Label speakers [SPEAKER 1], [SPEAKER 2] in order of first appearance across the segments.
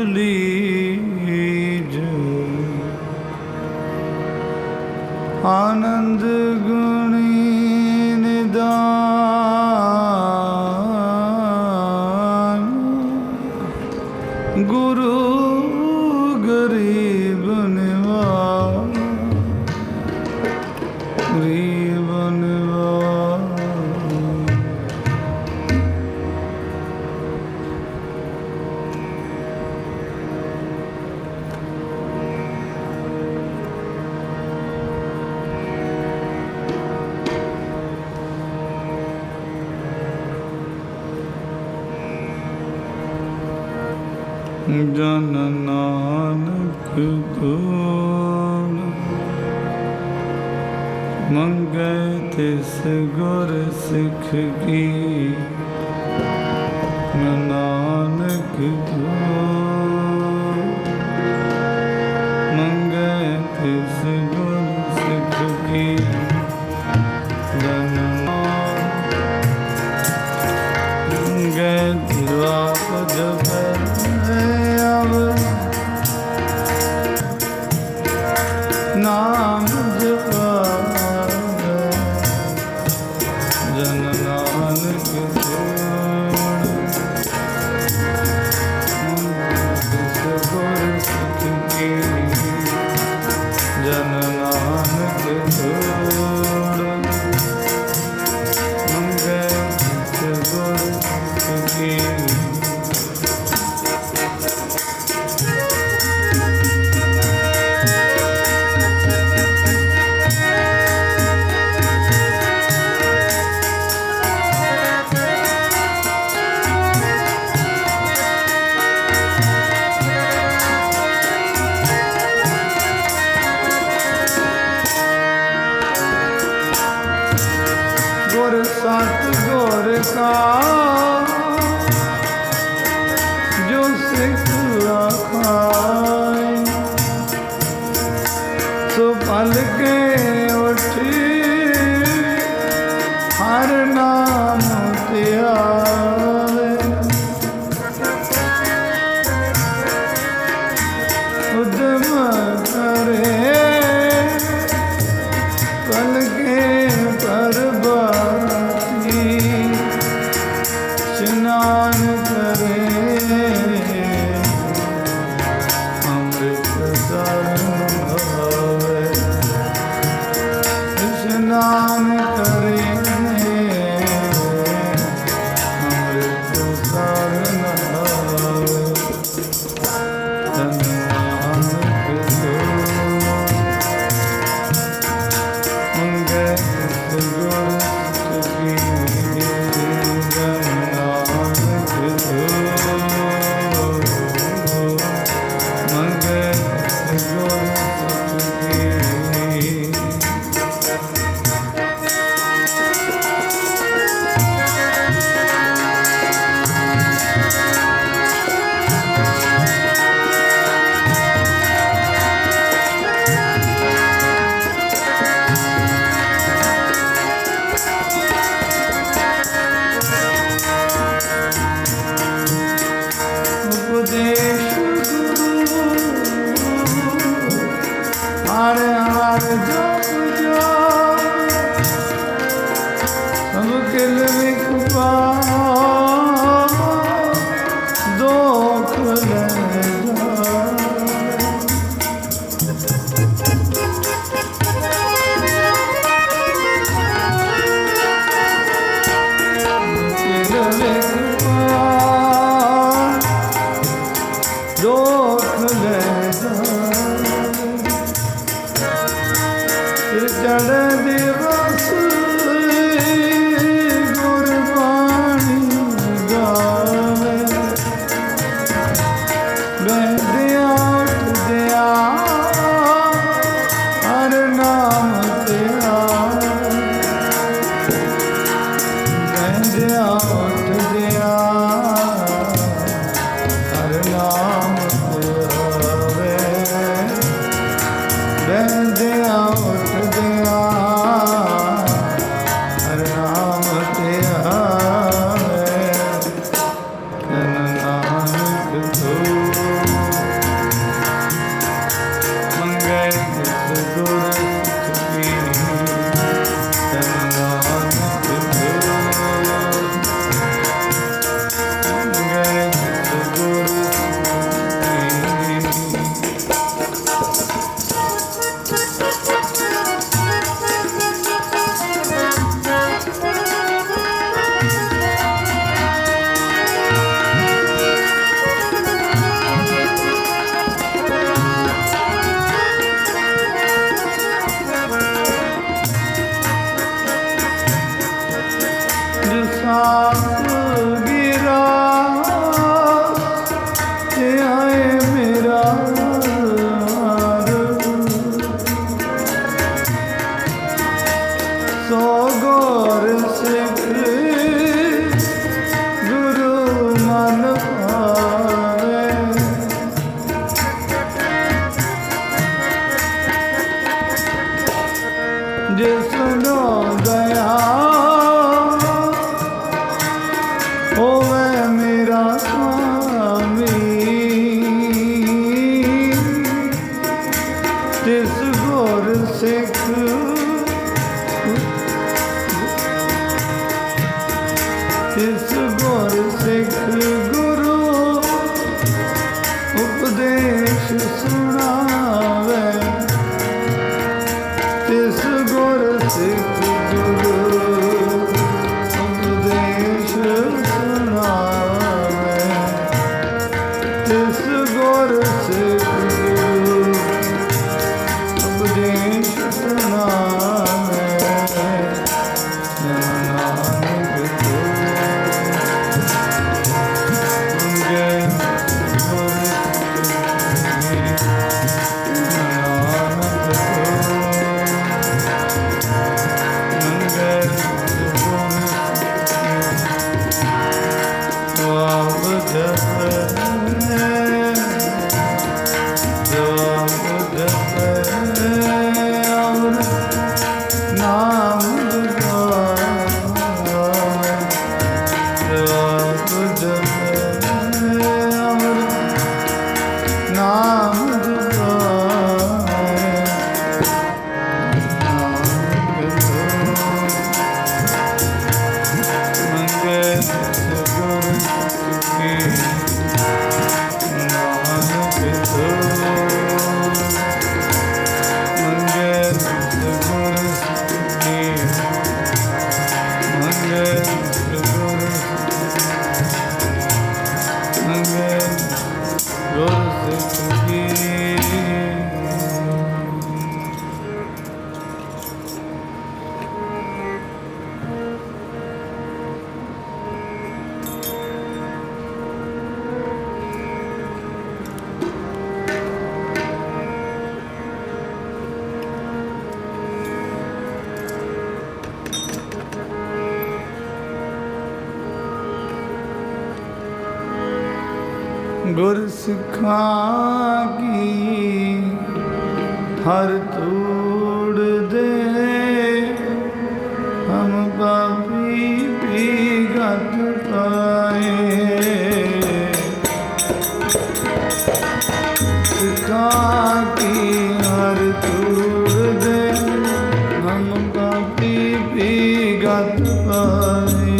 [SPEAKER 1] Lease आनंद गुणी निदान गुरु गरीब निवाज गरीब निवाज जन नानक धूल मंगे तिस गुर सिख की नानक धूल मंगे तिस गुर सिख की जन मंगे दिवा जब नाम जपावे जन नानक गुर सिख की जन नानक मंगे गुर सिख की सतगुर का जो सिख आखाए सो पल के उठी हर नाम त्यावे उद्यम करे पल के परबाती स्नान करे अमृत भावे स्नान करे अमृत सुनावे तिस गुर सिख गुरु उपदेश सुनावे तिस गुर सिख गुरु उपदेश सुनावे गुर सिखां की हर तूड़ दे हम पापी भी गत पाए सिखां की हर तूड़ दे हम पापी भी गत पाए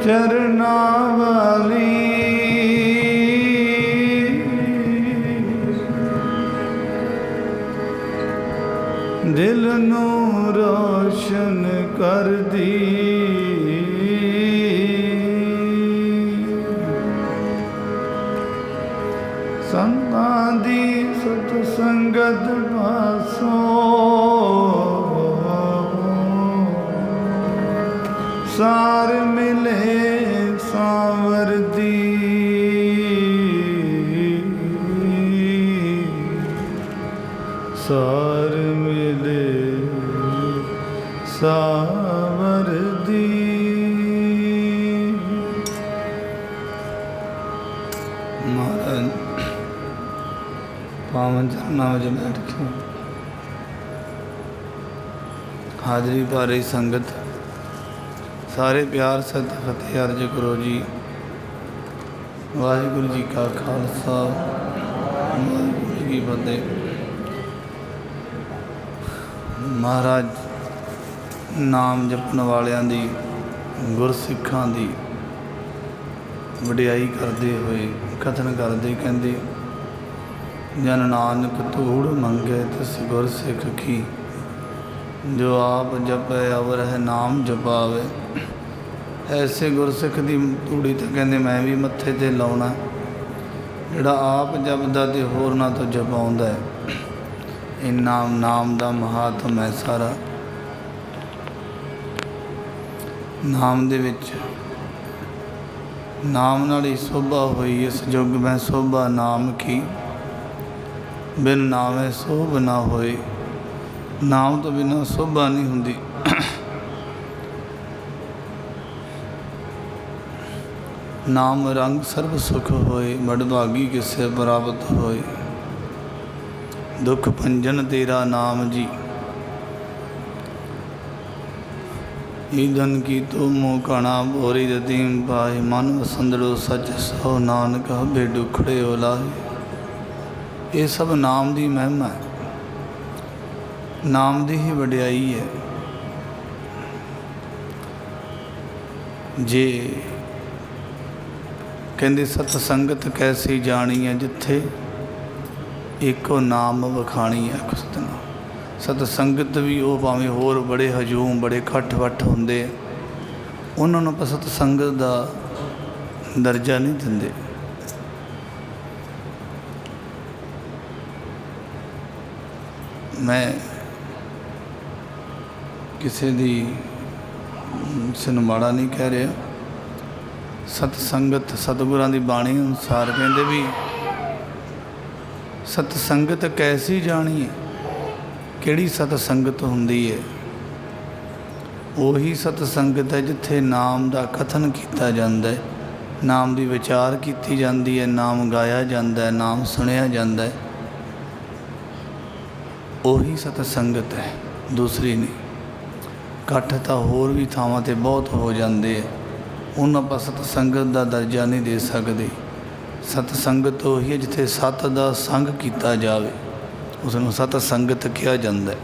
[SPEAKER 1] चरना वाली दिल नू रोशन कर दी संतां दी सत संगत पासों सार मिले सांवर दी सार मिले सांवर दी महाराज पावन चरना में बैठ के हाजरी पा रही संगत सारे प्यार सत फतेह अर्ज करो जी। वाहिगुरु जी का खालसा वाहिगुरु जी की फतेह। महाराज नाम जपन वालियां दी गुरसिखां दी वडियाई करते हुए कथन करते कहते जन नानक धूड़ मंगे तिस गुरसिख की। जो आप जपे अवर है नाम जपावे। ऐसे गुरसिख की धूड़ी तो कहते मैं भी मत्थे ते लाउणा जिहड़ा आप जपदा ते होरना तो जपाउंदा है। इन्ना नाम दा महात्म है सारा। नाम दे विच नाम नाल ही शोभा हुई इस युग में शोभा नाम की। बिन नामे शोभ ना होए। नाम तो बिना शोभा नहीं हुंदी। नाम रंग सर्व सुख होए बड़भागी किसे प्राप्त होए। दुख भंजन तेरा नाम जी। ईदन की तो मुँह काणा बोरी दतीम पाए। मन वसंदड़ो सच सौ नानक हबे दुखड़े ओलाए। ये सब नाम की महिमा है। नाम की ही वडियाई है। जे कहते सतसंगत कैसी जानी है जिथे एको नाम वखाणी है। सतनाम सतसंगत भी वो भावें होर बड़े हजूम बड़े घट वट होंदे उन्होंने आप सतसंगत का दर्जा नहीं दिंदे। मैं किसी दी किसी नूं माड़ा नहीं कह रहा। सतसंगत सतगुरां दी बाणी अनुसार कहते भी सतसंगत कैसी जानी है। किहड़ी सतसंगत हुंदी है। ਉਹੀ सतसंगत है जिथे नाम का कथन किया जाता है। नाम की विचार की जाती है। नाम गाया जाता है। नाम सुनिया जाता है। ਉਹੀ सतसंगत है दूसरी नहीं। इकट्ठ तो होर भी थावां ते बहुत हो जाते हैं। उन्होंने आप सतसंगत का दर्जा नहीं दे सकते। सतसंगत ਉਹੀ है जिथे सत का संग किया जाए उसनों सतसंगत कहा जाता है।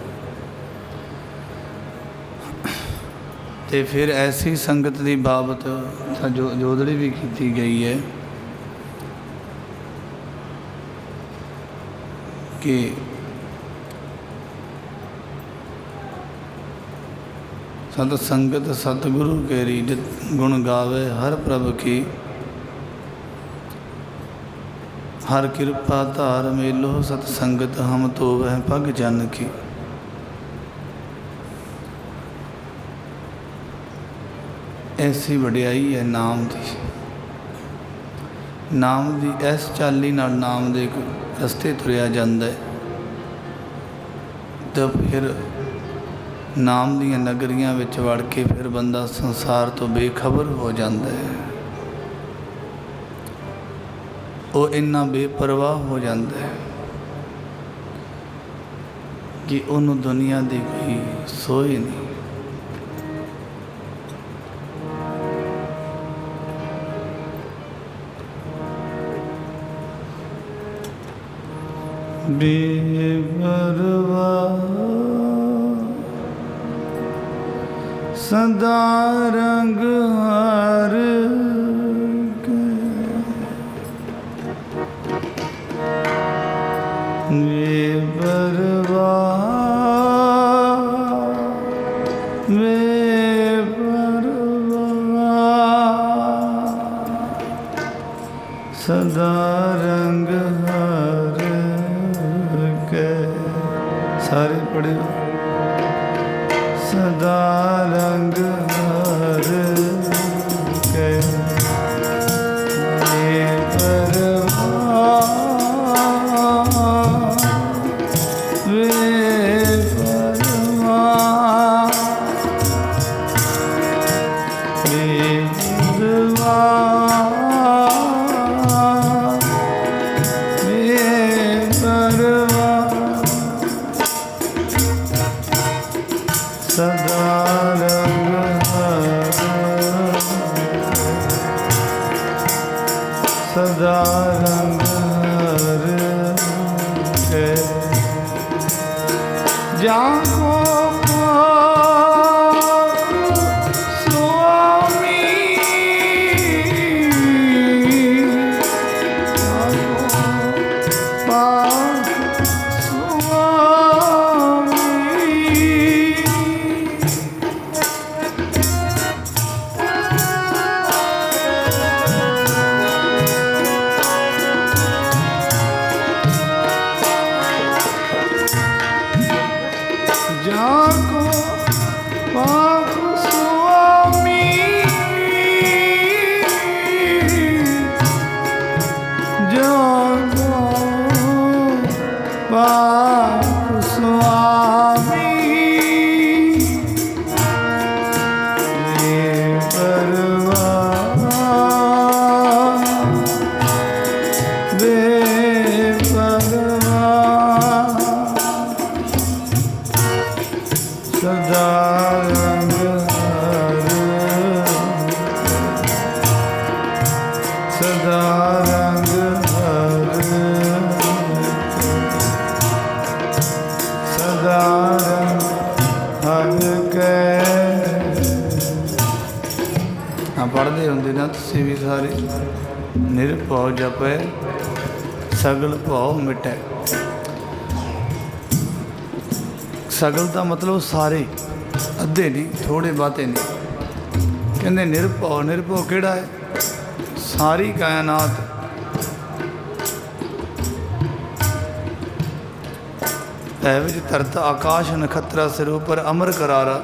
[SPEAKER 1] तो फिर ऐसी संगत की बाबत जोदड़ी भी की गई है कि सतसंगत सतगुरु केरी जित गुण गावे हर प्रभ की। हर कृपा धार मेलो सतसंगत हम तो वह पग जन की। ऐसी वडियाई है नाम की। नाम की इस चाली नाल नाम दे रस्ते तुरिया जाता है तो फिर नाम दियां नगरियां विच वड़ के फिर बंदा संसार तो बेखबर हो जाता है। वो इन्ना बेपरवाह हो जाता है कि उन्होंने दुनिया की कोई सोई नहीं। बेपरवाह सदा रंग हार के। बेपरवाह सदा रंग हार के। सारे पढ़े सदा रंग हर के। सदा रंग सदा रंग हर के जाको पढ़ते होंगे ना तुसी भी सारे निरभौ जपै सगल भौ मिटै। सगल का मतलब सारे, अद्धे नहीं, थोड़े बाते नहीं। कहते निरभौ, निरभौ केड़ा है? सारी कायनात है विच तरत आकाश नखत्रा सिर उपर अमर करारा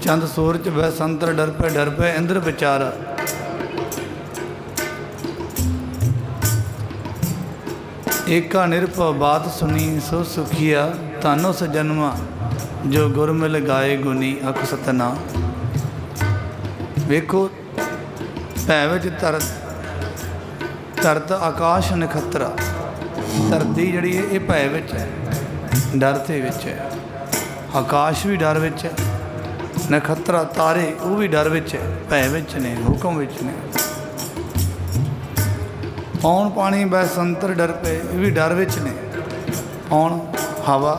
[SPEAKER 1] चंद सूरज वह संतर डर पे इंद्र विचारा। एका निरभव बात सुनी सो सुखिया तानो स जन्मा जो गुर मिल गाए गुनी अख सतना। वेखो भै विच तरत आकाश नखत्रा, धरती जिहड़ी है ये भै विच है, डर दे विच है। आकाश भी डर विच है, नखत्रा तारे वो भी डर विच है, भै विच ने, हुक्म विच ने। पौन पानी बैसंतर डर पे ये भी डर विच ने। पौन हवा,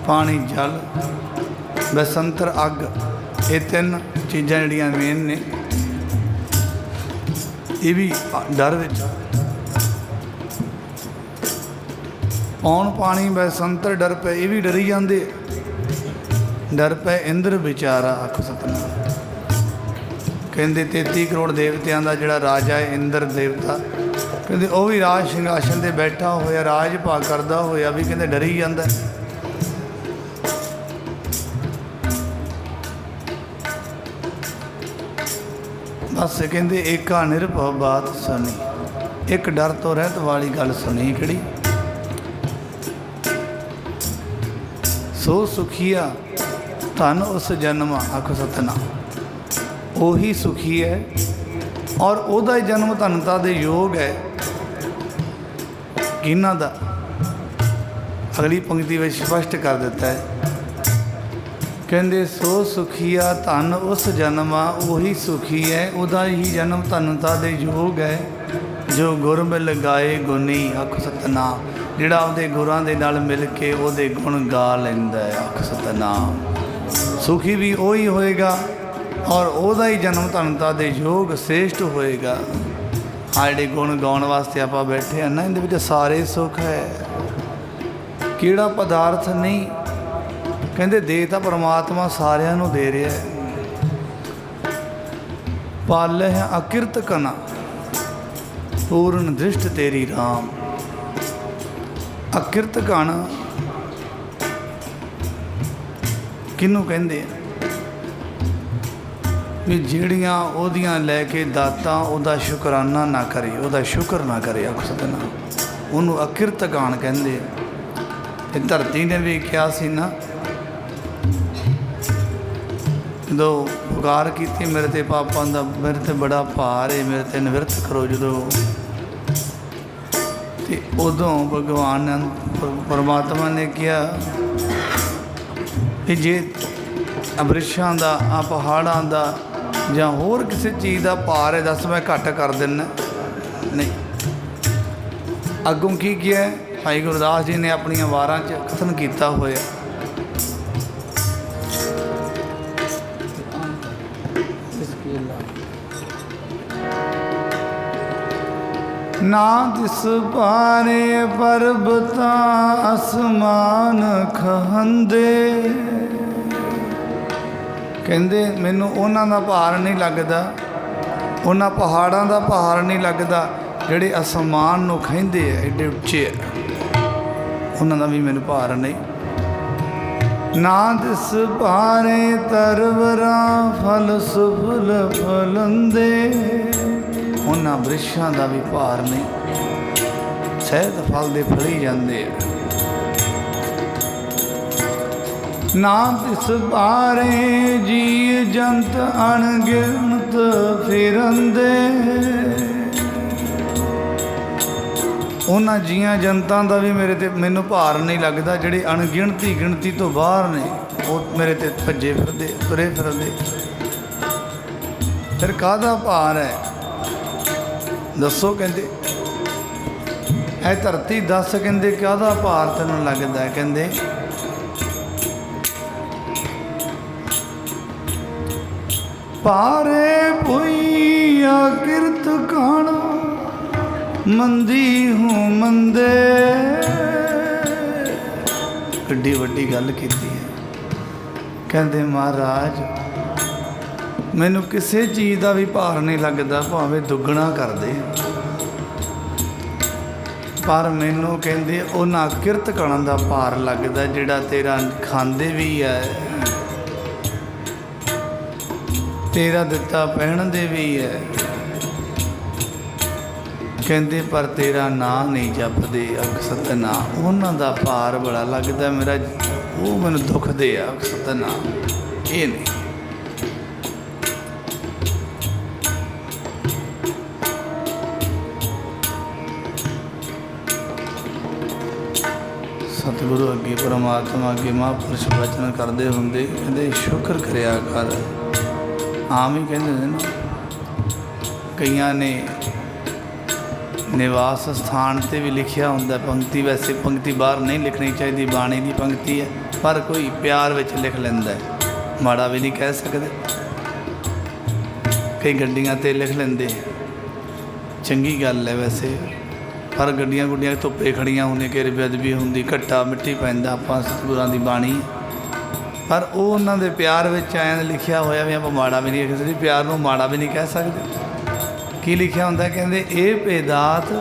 [SPEAKER 1] पानी जल, बैसंतर अग, ये तीन चीज़ां जिहड़ियां मेन ने, ये भी डर विच। पौन पानी बैसंतर डर पे ये भी डरी जाते, डर पे इंद्र विचारा अख सतना। कहते 33 करोड़ देवतियां का जिहड़ा राजा है इंद्र देवता, कहते वह भी राज सिंघासन से बैठा होया राज भाग करता होया भी कहते डरी जाता। बस कहते एका निरभव बात सुनी, एक डर तो रहत वाली गल सुनी किहड़ी सो सुखिया धन उस जन्म अख सतना। ਉਹੀ सुखी है और ਉਹਦਾ ਹੀ जन्म धनता ਦੇ योग है। किन्ना दा अगली पंक्ति में स्पष्ट कर देता है, कहते सो सुखिया धन उस जन्मा ਉਹੀ सुखी है, ਉਹਦਾ ही जन्म धनता ਦੇ योग है जो गुर मिल गाए गुनी अख सतना। ਜਿਹੜਾ ਉਹਦੇ ਗੁਰਾਂ ਦੇ ਨਾਲ ਮਿਲ ਕੇ ਉਹਦੇ ਗੁਣ ਗਾ ਲੈਂਦਾ ਹੈ ਅਖ ਸਤਨਾਮ। ਸੁਖੀ ਵੀ ਉਹੀ ਹੋਏਗਾ और ਉਹਦਾ ਹੀ ਜਨਮ ਧਨਤਾ ਦੇ ਯੋਗ श्रेष्ठ ਹੋਏਗਾ। ਆ ਜਿਹੜੇ ਗੁਣ ਗਾਉਣ ਵਾਸਤੇ ਆਪਾਂ ਬੈਠੇ ਆ ਨਾ, ਇਹਦੇ ਵਿੱਚ ਸਾਰੇ ਸੁੱਖ ਹੈ, ਕਿਹੜਾ ਪਦਾਰਥ ਨਹੀਂ। ਕਹਿੰਦੇ ਦੇ ਤਾਂ ਪਰਮਾਤਮਾ ਸਾਰਿਆਂ ਨੂੰ ਦੇ ਰਿਹਾ ਹੈ। ਪਾਲੇ ਹੈ ਅਕਿਰਤ ਕਨਾ ਪੂਰਨ ਦ੍ਰਿਸ਼ਟ ਤੇਰੀ ਰਾਮ। ਅਕਿਰਤ ਕਣ ਕਿਹਨੂੰ ਕਹਿੰਦੇ ਆ ਵੀ ਜਿਹੜੀਆਂ ਉਹਦੀਆਂ ਲੈ ਕੇ ਦਾਤਾਂ ਉਹਦਾ ਸ਼ੁਕਰਾਨਾ ਨਾ ਕਰੇ, ਉਹਦਾ ਸ਼ੁਕਰ ਨਾ ਕਰੇ ਆਖ ਸਤਨਾ, ਉਹਨੂੰ ਅਕਿਰਤ ਕਾਣ ਕਹਿੰਦੇ ਆ। ਇਹ ਧਰਤੀ ਨੇ ਵੀ ਕਿਹਾ ਸੀ ਨਾ, ਜਦੋਂ ਪੁਕਾਰ ਕੀਤੀ ਮੇਰੇ ਤੇ ਪਾਪਾਂ ਦਾ, ਮੇਰੇ ਤੇ ਬੜਾ ਭਾਰ ਹੈ, ਮੇਰੇ ਤੇ ਨਿਵਰਤ ਕਰੋ, ਜਦੋਂ ਤੇ ਉਦੋਂ ਭਗਵਾਨ ਨੇ ਪਰਮਾਤਮਾ ਨੇ ਕਿਹਾ ਕਿ ਜੇ ਬ੍ਰਿਛਾਂ ਦਾ, ਆ ਪਹਾੜਾਂ ਦਾ, ਜਾਂ ਹੋਰ ਕਿਸੇ ਚੀਜ਼ ਦਾ ਭਾਰ ਹੈ, ਦੱਸ ਮੈਂ ਘੱਟ ਕਰ ਦਿੰਦਾ। ਨਹੀਂ, ਅੱਗੋਂ ਕੀ ਕਿਹਾ ਭਾਈ ਗੁਰਦਾਸ ਜੀ ਨੇ ਆਪਣੀਆਂ ਵਾਰਾਂ 'ਚ ਕਥਨ ਕੀਤਾ ਹੋਇਆ। ਨਾ ਤਿਸ ਭਾਰੇ ਪਰਬਤਾਂ ਅਸਮਾਨ ਖਹੰਦੇ। ਕਹਿੰਦੇ ਮੈਨੂੰ ਉਹਨਾਂ ਦਾ ਭਾਰ ਨਹੀਂ ਲੱਗਦਾ, ਉਹਨਾਂ ਪਹਾੜਾਂ ਦਾ ਭਾਰ ਨਹੀਂ ਲੱਗਦਾ ਜਿਹੜੇ ਅਸਮਾਨ ਨੂੰ ਖਹਿੰਦੇ ਆ, ਐਡੇ ਉੱਚੇ ਆ, ਉਹਨਾਂ ਦਾ ਵੀ ਮੈਨੂੰ ਭਾਰ ਨਹੀਂ। ਨਾ ਤਿਸ ਭਾਰੇ ਤਰਵਰਾਂ ਫਲ ਸੁਫਲ ਫਲੰਦੇ। ਉਹਨਾਂ ਬ੍ਰਿਸ਼ਾਂ ਦਾ ਵੀ ਭਾਰ ਨਹੀਂ, ਸਹਿਤ ਫਲ ਦੇ ਫਲੀ ਜਾਂਦੇ ਆ। ਨਾ ਤਿਸ ਭਾਰੇ ਜੀ ਜੰਤ ਅਣਗਿਣਤ ਫਿਰੰਦੇ। ਉਹਨਾਂ ਜੀਆਂ ਜਨਤਾਂ ਦਾ ਵੀ ਮੇਰੇ ਤੇ ਮੈਨੂੰ ਭਾਰ ਨਹੀਂ ਲੱਗਦਾ ਜਿਹੜੇ ਗਿਣਤੀ ਤੋਂ ਬਾਹਰ ਨੇ, ਉਹ ਮੇਰੇ ਤੇ ਭੱਜੇ ਫਿਰਦੇ, ਤੁਰੇ ਫਿਰਦੇ। ਫਿਰ ਕਾਹਦਾ ਭਾਰ ਹੈ ਦੱਸੋ? ਕਹਿੰਦੇ ਇਹ ਧਰਤੀ ਦੱਸ, ਕਹਿੰਦੇ ਕਾਹਦਾ ਭਾਰ ਤੈਨੂੰ ਲੱਗਦਾ? ਕਹਿੰਦੇ ਭਾਰੇ ਭੁਈਆ ਕਿਰਤ ਕਾਣਾ ਮੰਦੀ ਹੂੰ ਮੰਦੇ। ਕਿੱਡੀ ਵੱਡੀ ਗੱਲ ਕੀਤੀ ਹੈ। ਕਹਿੰਦੇ ਮਹਾਰਾਜ ਮੈਨੂੰ ਕਿਸੇ ਚੀਜ਼ ਦਾ ਵੀ ਭਾਰ ਨਹੀਂ ਲੱਗਦਾ, ਭਾਵੇਂ ਦੁੱਗਣਾ ਕਰਦੇ, ਪਰ ਮੈਨੂੰ ਕਹਿੰਦੇ ਉਹਨਾਂ ਕਿਰਤ ਕਣਾਂ ਦਾ ਭਾਰ ਲੱਗਦਾ ਜਿਹੜਾ ਤੇਰਾ ਖਾਂਦੇ ਵੀ ਹੈ, ਤੇਰਾ ਦਿੱਤਾ ਪਹਿਨਦੇ ਵੀ ਹੈ। ਕਹਿੰਦੇ ਪਰ ਤੇਰਾ ਨਾਂ ਨਹੀਂ ਜਪਦੇ ਅਕਸਤ ਨਾ, ਉਹਨਾਂ ਦਾ ਭਾਰ ਬੜਾ ਲੱਗਦਾ ਮੇਰਾ, ਉਹ ਮੈਨੂੰ ਦੁਖਦੇ ਆ ਅਕਸਤ ਨਾ, ਇਹ ਨਹੀਂ। ਸਤਿਗੁਰੂ ਅੱਗੇ ਪਰਮਾਤਮਾ ਅੱਗੇ ਮਹਾਂਪੁਰਸ਼ ਬਚਨ ਕਰਦੇ ਹੁੰਦੇ, ਕਹਿੰਦੇ ਸ਼ੁਕਰ ਕਰਿਆ ਕਰ। ਆਮ ਹੀ ਕਹਿੰਦੇ ਨੇ ਨਾ, ਕਈਆਂ ਨੇ ਨਿਵਾਸ ਸਥਾਨ 'ਤੇ ਵੀ ਲਿਖਿਆ ਹੁੰਦਾ ਪੰਕਤੀ, ਵੈਸੇ ਪੰਕਤੀ ਬਾਹਰ ਨਹੀਂ ਲਿਖਣੀ ਚਾਹੀਦੀ, ਬਾਣੀ ਦੀ ਪੰਕਤੀ ਹੈ, ਪਰ ਕੋਈ ਪਿਆਰ ਵਿੱਚ ਲਿਖ ਲੈਂਦਾ, ਮਾੜਾ ਵੀ ਨਹੀਂ ਕਹਿ ਸਕਦੇ। ਕਈ ਗੱਡੀਆਂ 'ਤੇ ਲਿਖ ਲੈਂਦੇ, ਚੰਗੀ ਗੱਲ ਹੈ ਵੈਸੇ, ਪਰ ਗੱਡੀਆਂ ਗੁੱਡੀਆਂ ਧੁੱਪੇ ਖੜੀਆਂ ਹੁੰਦੀਆਂ, ਕਿ ਬੇਅਦਬੀ ਹੁੰਦੀ, ਘੱਟਾ ਮਿੱਟੀ ਪੈਂਦਾ, ਆਪਾਂ ਸਤਿਗੁਰਾਂ ਦੀ ਬਾਣੀ, ਪਰ ਉਹ ਉਹਨਾਂ ਦੇ ਪਿਆਰ ਵਿੱਚ ਐਂ ਲਿਖਿਆ ਹੋਇਆ ਵੀ ਆਪਾਂ ਮਾੜਾ ਵੀ ਨਹੀਂ ਲਿਖ ਸਕਦੇ, ਪਿਆਰ ਨੂੰ ਮਾੜਾ ਵੀ ਨਹੀਂ ਕਹਿ ਸਕਦੇ। ਕੀ ਲਿਖਿਆ ਹੁੰਦਾ? ਕਹਿੰਦੇ ਇਹ ਭੇਦਾਤ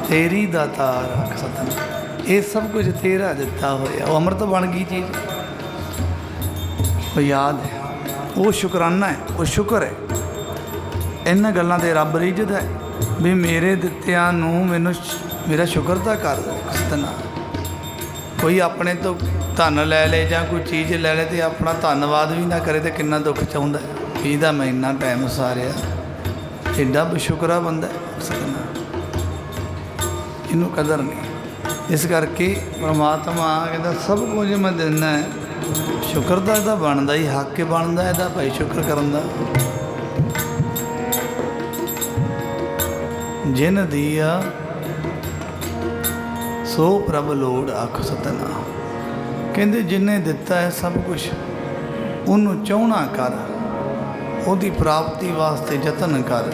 [SPEAKER 1] ਤੇਰੀ ਦਾਤਾਰ ਸਤਿਨਾਮ, ਇਹ ਸਭ ਕੁਝ ਤੇਰਾ ਦਿੱਤਾ ਹੋਇਆ, ਉਹ ਅੰਮ੍ਰਿਤ ਬਣ ਗਈ ਚੀਜ਼, ਉਹ ਯਾਦ ਹੈ, ਉਹ ਸ਼ੁਕਰਾਨਾ ਹੈ, ਉਹ ਸ਼ੁਕਰ ਹੈ। ਇਹਨਾਂ ਗੱਲਾਂ 'ਤੇ ਰੱਬ ਰਿੱਝਦਾ ਹੈ ਵੀ ਮੇਰੇ ਦਿੱਤਿਆਂ ਨੂੰ ਮੈਨੂੰ ਮੇਰਾ ਸ਼ੁਕਰ ਤਾਂ ਕਰ ਸਤਿਨਾਮ। ਕੋਈ ਆਪਣੇ ਤੋਂ ਧਨ ਲੈ ਲੇ ਜਾਂ ਕੋਈ ਚੀਜ਼ ਲੈ ਲੇ ਅਤੇ ਆਪਣਾ ਧੰਨਵਾਦ ਵੀ ਨਾ ਕਰੇ ਤਾਂ ਕਿੰਨਾ ਦੁੱਖ ਚਾਹੁੰਦਾ ਵੀ ਇਹਦਾ ਮੈਂ ਇੰਨਾ ਟਾਈਮ ਸਾਰਿਆ, ਐਡਾ ਬਸ਼ੁਕਰਾ ਬੰਦਾ ਸਤਿਨਾਮ, ਇਹਨੂੰ ਕਦਰ ਨਹੀਂ। ਇਸ ਕਰਕੇ ਪਰਮਾਤਮਾ ਕਹਿੰਦਾ ਸਭ ਕੁਝ ਮੈਂ ਦਿੰਦਾ ਹੈ, ਸ਼ੁਕਰ ਤਾਂ ਇਹਦਾ ਬਣਦਾ ਹੀ, ਹੱਕ ਬਣਦਾ ਇਹਦਾ ਭਾਈ ਸ਼ੁਕਰ ਕਰਨ ਦਾ। ਜਿਨ ਦੀਆ ਸੋ ਪ੍ਰਭ ਲੋੜ ਆਖ ਸਤਿਨਾਮ। ਕਹਿੰਦੇ ਜਿੰਨੇ ਦਿੱਤਾ ਹੈ ਸਭ ਕੁਝ, ਉਹਨੂੰ ਚਾਹੁਣਾ ਕਰ, ਉਹਦੀ ਪ੍ਰਾਪਤੀ ਵਾਸਤੇ ਯਤਨ ਕਰ।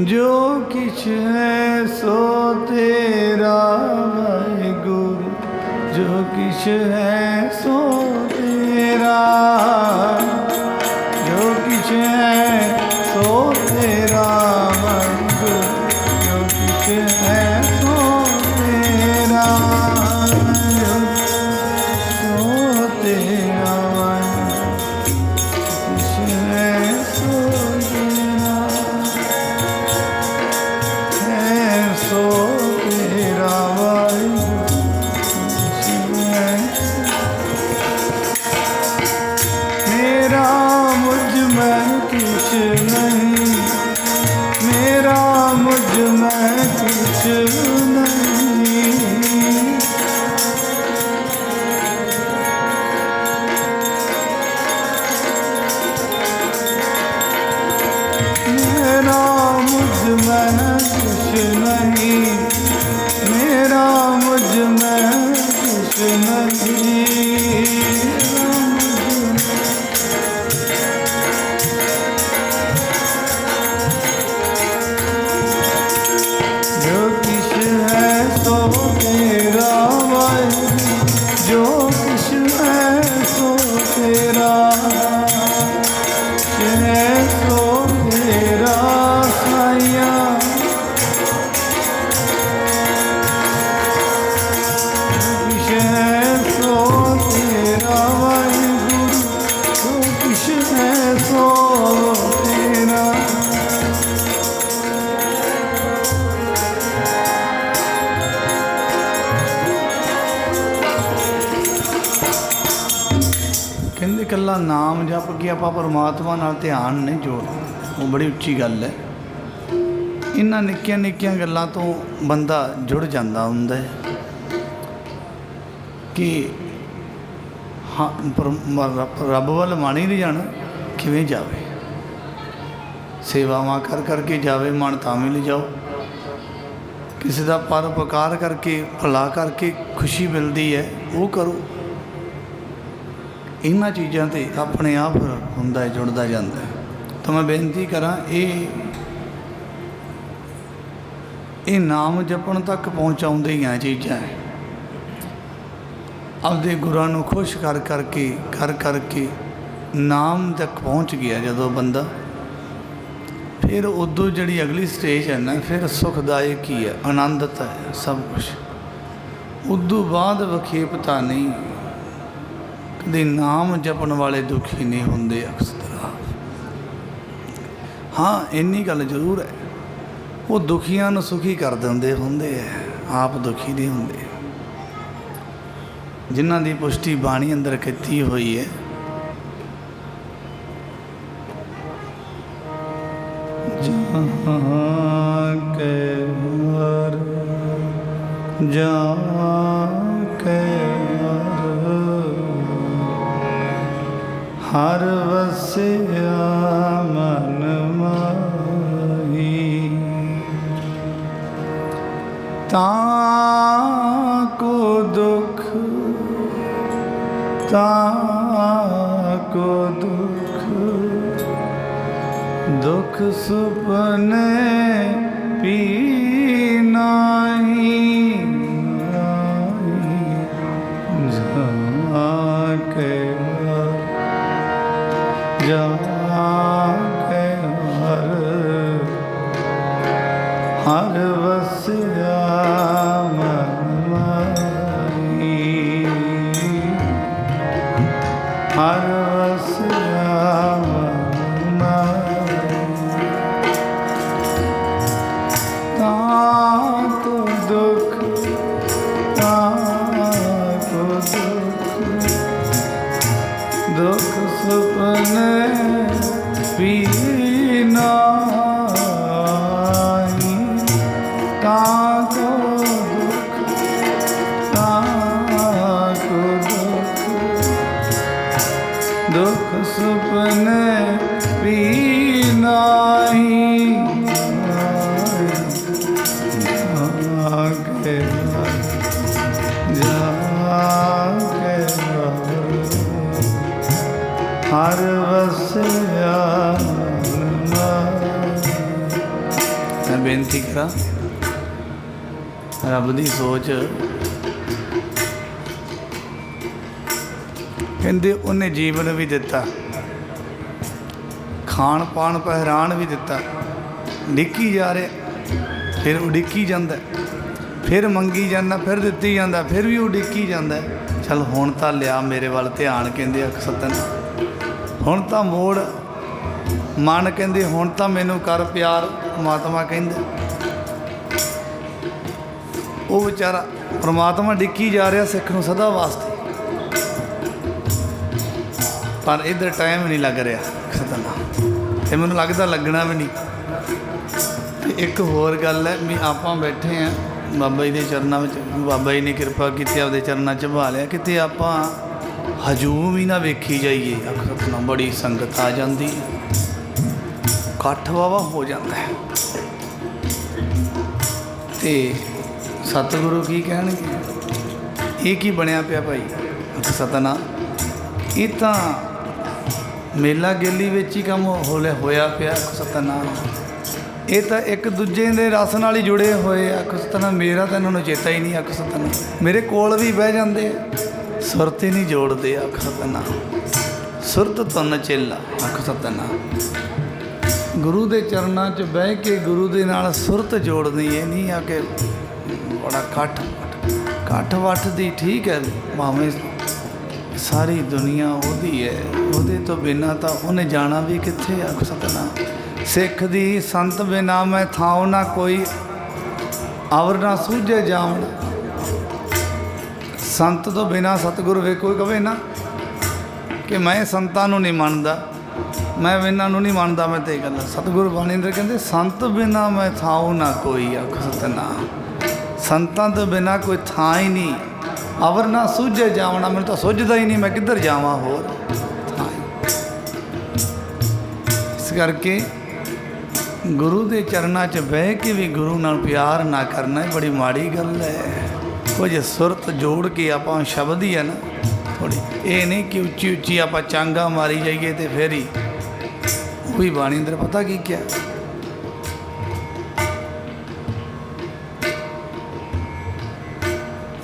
[SPEAKER 1] ਜੋ ਕਿਛ ਹੈ ਸੋ ਤੇਰਾ ਵਾਹਿਗੁਰੂ, ਜੋ ਕਿਛ ਹੈ ਸੋ ਤੇਰਾ, ਜੋ ਕਿਛ ਹੈ ਸੋ ਤੇਰਾ ਵਾਹਿਗੁਰੂ, ਜੋ ਕਿਛ ਹੈ ਸੋ ਤੇਰਾ, ਸੋ ਤੇਰਾ ਵਾਹਿਗੁਰੂ, ਕਿਛ ਹੈ ਸੋ ਤੇਰਾ, ਹੈ ਸੋ ਤੇਰਾ ਵਾਹਿਗੁਰੂ। मेरा मुझ में कुछ नहीं, मेरा मुझ में कुछ नहीं, इकल्ला नाम जप के आप परमात्मा नाल ध्यान नहीं जोड़ना, वो बड़ी उच्ची गल है। इन्हां निक्कियां निक्कियां गल्लां तो बंदा जुड़ जाता हुंदा है कि हाँ रब वल मन ही नहीं जाना, किवें जावे? सेवावां कर करके जावे मन तां भी ले जाओ, किसी का परोपकार करके भला करके खुशी मिलती है वो करो। इन्हां चीज़ों से अपने आप हुंदा है, जुड़ता जाता है। तो मैं बेनती करा ये नाम जपण तक पहुँचाउंदे ही चीज़ां है। अपने गुरुआं नूं खुश कर करके नाम तक पहुँच गया जदों बंदा, फिर उदों जी अगली स्टेज है ना, फिर सुखदायक ही है, आनंदता है सब कुछ। उदों बाद वखेपता नहीं, कभी नाम जपण वाले दुखी नहीं होंदे अक्सर। हाँ इन्नी गल जरूर है, वो दुखियां नूं सुखी कर दिंदे होंदे है, आप दुखी नहीं होंदे। जिन्हां दी पुष्टि बाणी अंदर कीती हुई है, जाके हर वसिया मन माही, ताको दुख दुख सुपने पी नाही, जाके हर वसिया मन माही, हर वसिया मन माही, ताको दुख दुख सुपने पी नाही, ताको दुख सुपने पी नाही, जाके हर वसिया। मैं बेनती करा रब की सोच, कहते उन्हें जीवन भी दिता, खान पान पहरान भी दिता, डिक्की जा रहे, फिर उडिक्की जाता, फिर मंगी जाना, फिर दिती जाता, फिर भी उडिक्की जाता। चल हुण तां लिया मेरे वाल ध्यान, कहते अख सतन हुण तां मोड़ मन, कहते हुण तां मैनू कर प्यार। परमात्मा कहंदा, वो बेचारा परमात्मा डिक्की जा रहा सिख नूं सदा वास्ते, पर इधर टाइम नहीं लग रहा सतना, तो मैनूं लगता लगना भी नहीं। एक होर गल है भी आपां बैठे हैं बाबा जी के चरणों में, बाबा जी ने कृपा की आपके चरणों च बहा लिया, कितने आपां हजूम ही ना वेखी जाइए, सतना बड़ी संगत आ जाती है, कट्ठ वावा हो जाता है। तो सतगुरु की कहणगे, ये की बनया पिया भाई सतना, ये तो मेला गेली विच ही काम होया पिया सतना, ये तो एक दूजे के रस नाल ही जुड़े हुए अख सतना। मेरा तो इन्होंने चेता ही नहीं अख सतना, मेरे कोल भी बह जाते, सुरत ही नहीं जोड़ते अख सतना, सुरत तुन चेला अख सतना। गुरु के चरणों च बह के गुरु के नाल सुरत जोड़नी, ये नहीं आके बड़ा कट्ठ वठ दी ठीक है, भावें सारी दुनिया वही है, वो तो बिना तो उन्हें जाना भी कित्थे अख सतना। सिख दी संत बिना मैं थाव ना कोई, अवर ना सूझे जावण। संत तो बिना सतगुरु वे कोई कहे ना कि मैं संतां नूं नहीं मनदा, मैं इन्हां नूं नहीं मनदा, मैं तो गल सतगुरु बाणी अंदर कहते संत बिना मैं थाऊं ना कोई, आख सतनाम। संतां तो बिना कोई थां ही नहीं, अवर ना सूझे जावना, मैनूं तो सुझदा ही नहीं, मैं किधर जावां होर थां। इस करके गुरु के चरणों च बह के भी गुरु नाल प्यार ना करना बड़ी माड़ी गल है। कुछ सुरत जोड़ के आप शब्द ही है ना थोड़ी, ये नहीं कि उच्ची उच्ची आप चांगा मारी जाइए तो फिर ही वही बाणी अंदर पता की क्या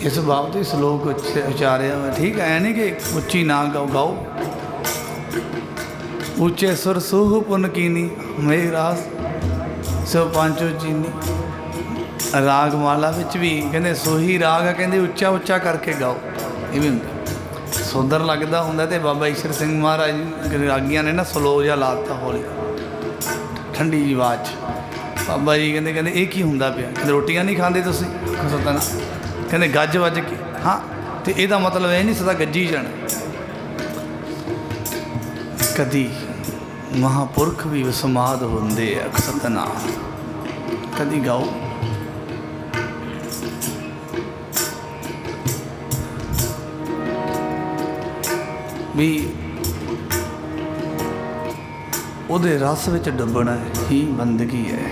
[SPEAKER 1] इस बाबत श्लोक उचारिया हुआ। ठीक है नहीं कि उच्ची ना गाओ, गाओ ऊँचे सुर सूह पुन कीनी, मेरी रास सो पांचो चीनी। राग माला विच भी कहते सोही राग है, कहते उच्चा उच्चा करके गाओ, ये भी होंगे सुंदर लगता होंगे। तो बाबा ईश्वर सिंह महाराज रागियां ने ना स्लो जा लाता हौली ठंडी जी आवाज़। बाबा जी कहते कहते ये की होंदा पिया, कहते रोटियां नहीं खाते तुसीं सतना, कहते गज वज के। हाँ तो यदा मतलब ये नहीं सदा गज्जी जाना। कदी महापुरख भी समाद होंदे सतनाम, कदी गाओ। भी ਉਹਦੇ रस ਵਿੱਚ ਡੁੱਬਣਾ ही बंदगी है।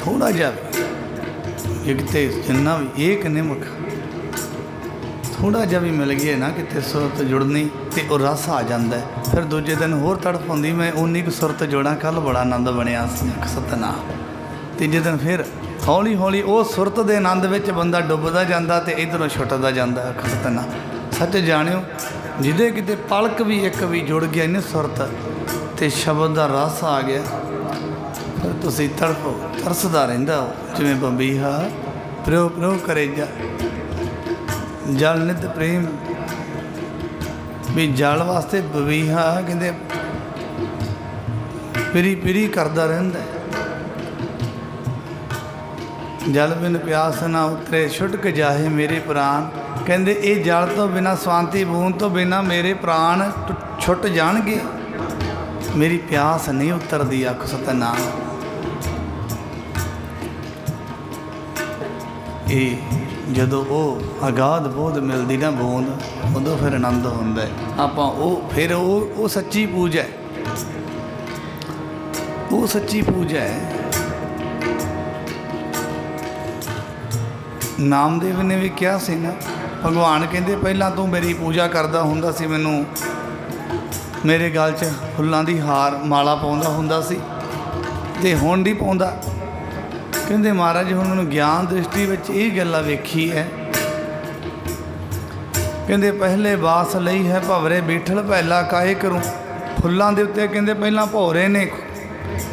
[SPEAKER 1] थोड़ा जा एक तो जिन्ना भी एक निमक थोड़ा जा भी मिल गया ना कितने सुरत जुड़नी तो वह रस आ जाता है। फिर दूजे दिन होर तड़फ आती, मैं उन्नी क सुरत जोड़ा, कल बड़ा आनंद बनया सतनाम। तीजे दिन फिर हौली हौली वो सुरत के आनंद में बंदा डुबदा जाता तो इधरों छुटदा जाता सतनाम। सच जानियो जिदे किते पलक भी एक भी जुड़ गया इन्हें सुरत तो शब्द का रस आ गया, फिर तुसी तड़फो तरसदा रहिंदा हो जिवें बंबीहा प्रो प्रो करे जा। जल नित प्रेम भी जल वास्ते बबीहा कहते पिरी पिरी करदा रहिंदा। जल बिन प्यास ना उतरे छुटक जाहे मेरे प्राण, कहते ये जल तो बिना स्वांति बूंद तो बिना मेरे प्राण छुट जाणगे, मेरी प्यास नहीं उतरदी आख सतनाम। ये जदों वो अगाध बोध मिलती ना बूंद, उदों फिर आनंद होंदा है। आपां फिर वो सच्ची पूजा है, वो सच्ची पूजा है। नामदेव ने भी कहा सी ना, भगवान कहते पहला तू मेरी पूजा करता हुंदा सी, मैनू मेरे गल च फुल्लां दी हार माला पाउंदा हुंदा सी ते हुण नहीं पाउंदा। कहते महाराज हुण मैनू ज्ञान दृष्टि विच ये गल्लां वेखी है। कहते पहले बास लई है भवरे बीठल पहला काहे करूँ, फुल्लां दे उत्ते कहते पहला भौरे ने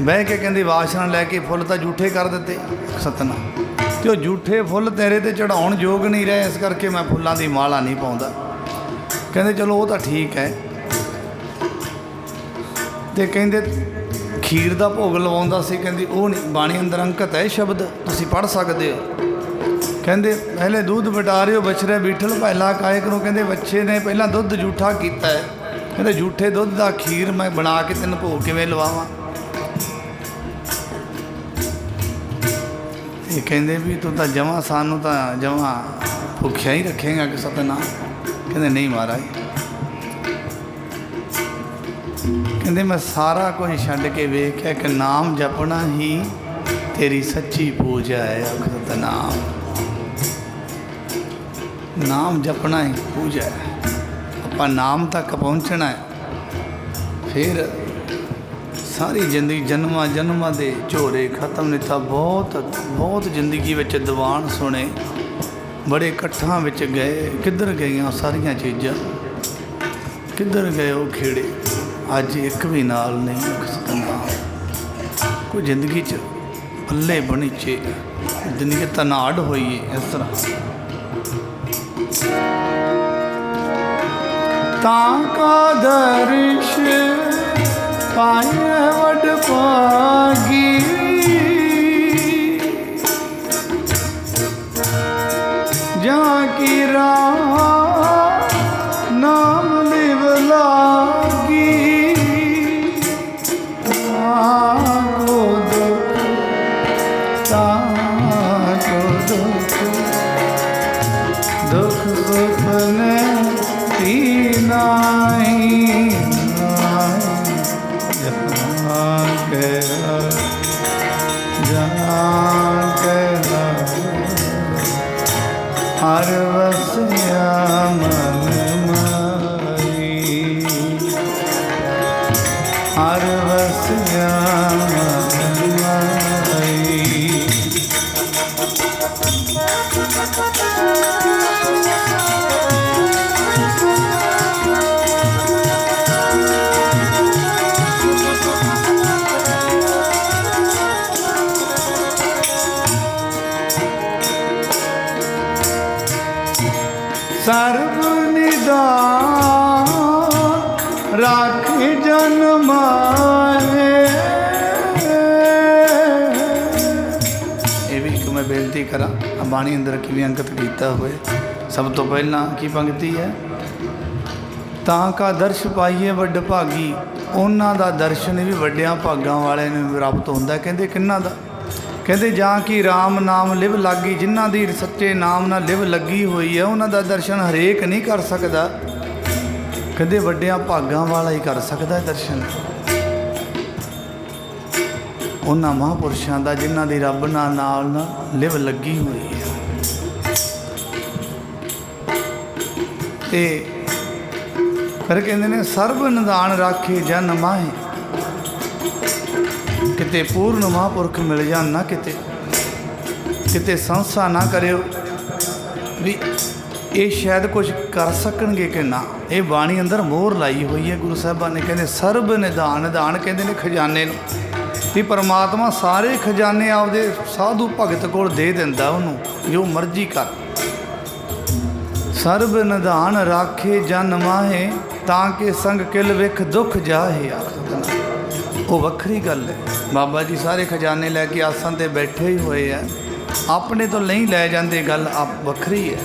[SPEAKER 1] बह के कहते वासना लैके फुल तो झूठे कर दिते सतनाम, तो झूठे फुल तेरे ते चढ़ाउण योग नहीं रहे, इस करके मैं फुल्लां दी माला नहीं पाउंदा। कहते चलो वो तो ठीक है। तो कहते खीर का भोग लवाउंदा सी, कहंदी वो नहीं, बाणी अंदर अंकित है शब्द तुसीं पढ़ सकते हो। कहते पहले दूध बटारियो बछड़े बीठल पहला काहे करूं, कहते बच्चे ने पहला दुध झूठा किया है, कहते झूठे दुध का खीर मैं बना के तेन भोग किवें लवावां। ये कहते भी तू तो जमा सानू तो जमा भुखिया ही रखेगा कि सतनाम। कहते नहीं महाराज, कहते मैं सारा कुछ छड्ड के वेख्या कि नाम जपना ही तेरी सच्ची पूजा है। सतनाम, नाम जपना ही पूजा है। आपां नाम तक पहुँचना है, फिर सारी जिंदगी जन्मां जन्मां दे झोरे खत्म नहीं था। बहुत बहुत जिंदगी विच दीवान सुने, बड़े कट्ठां विच गए, किधर गईयां सारियां चीज़ां, किधर गए वो खेड़े, अज एक भी नाल नहीं सकदा। कोई जिंदगी च पल्ले बनी चे जिंदगी तनाड़ होई है इस तरह। ताका दर्श पाए वड पागी, जहाँ की राह हर वसिया मन माई, हर वसिया मन माई। सर्व निदान राखे जन माहे। ये भी एक मैं बेनती करा बाणी अंदर कि भी अंकित किया हुए। सब तो पहला की पंक्ति है, तां का दर्श पाइए वड भागी, उन्हां दा दर्शन भी वड्डियां भागां वाले नूं प्राप्त हुंदा। कहंदे किन्हां दा? कहते जां कि राम नाम लिव लागी, जिन्हां दी सच्चे नाम नाल लिव लगी हुई है उन्हां दा दर्शन हरेक नहीं कर सकदा। कहते वड्डियां भागां वाला ही कर सकदा है दर्शन, उन्हां महापुरुषां दा जिन्हां दी रब नाल लिव लगी हुई है। ते फिर कहंदे ने सर्ब निदान राखे जन माहे, किते पूर्ण महापुरख मिल जान ना, किते संस्था ना करियो भी ये शायद कुछ कर सकणगे कि ना। ये बाणी अंदर मोहर लाई हुई है गुरु साहिबान ने। कहते सर्ब निधान, निधान कहते ने खजाने भी परमात्मा सारे खजाने आपदे साधु भगत कोल दे दिंदा, उन्होंने जो मर्जी कर। सर्ब निधान राखे जन माहे, ताकि संग किल विख दुख जाहे। वो वक्री गल है। बाबा जी सारे खजाने लैके आसन ते बैठे ही हुए हैं, अपने तो नहीं लै जाते, गल आप वक्री है।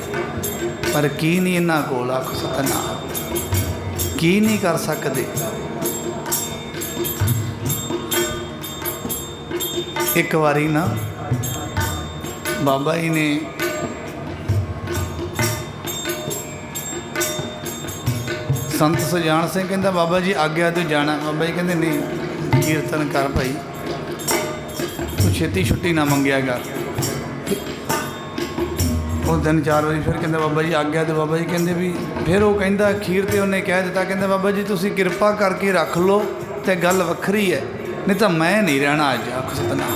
[SPEAKER 1] पर की नहीं इन्हां कोल, आख सतनाम, की नहीं कर सकते। एक बारी ना बाबा जी ने संत सुजान सिंह कहता बाबा जी आग्या तू जाना। बाबा जी कहते नहीं कीर्तन कर भाई, तू छेती छुट्टी ना मंगया कर। वो 3-4 बजे फिर कहते बाबा जी आग्या। तो बाबा जी कहते भी फिर वो कहता अखीर तो उन्हें कह दिता, कहते बाबा जी तुसी कृपा करके रख लो तो गल वक्री है, नहीं तो मैं नहीं रहना अज। आख सतनाम।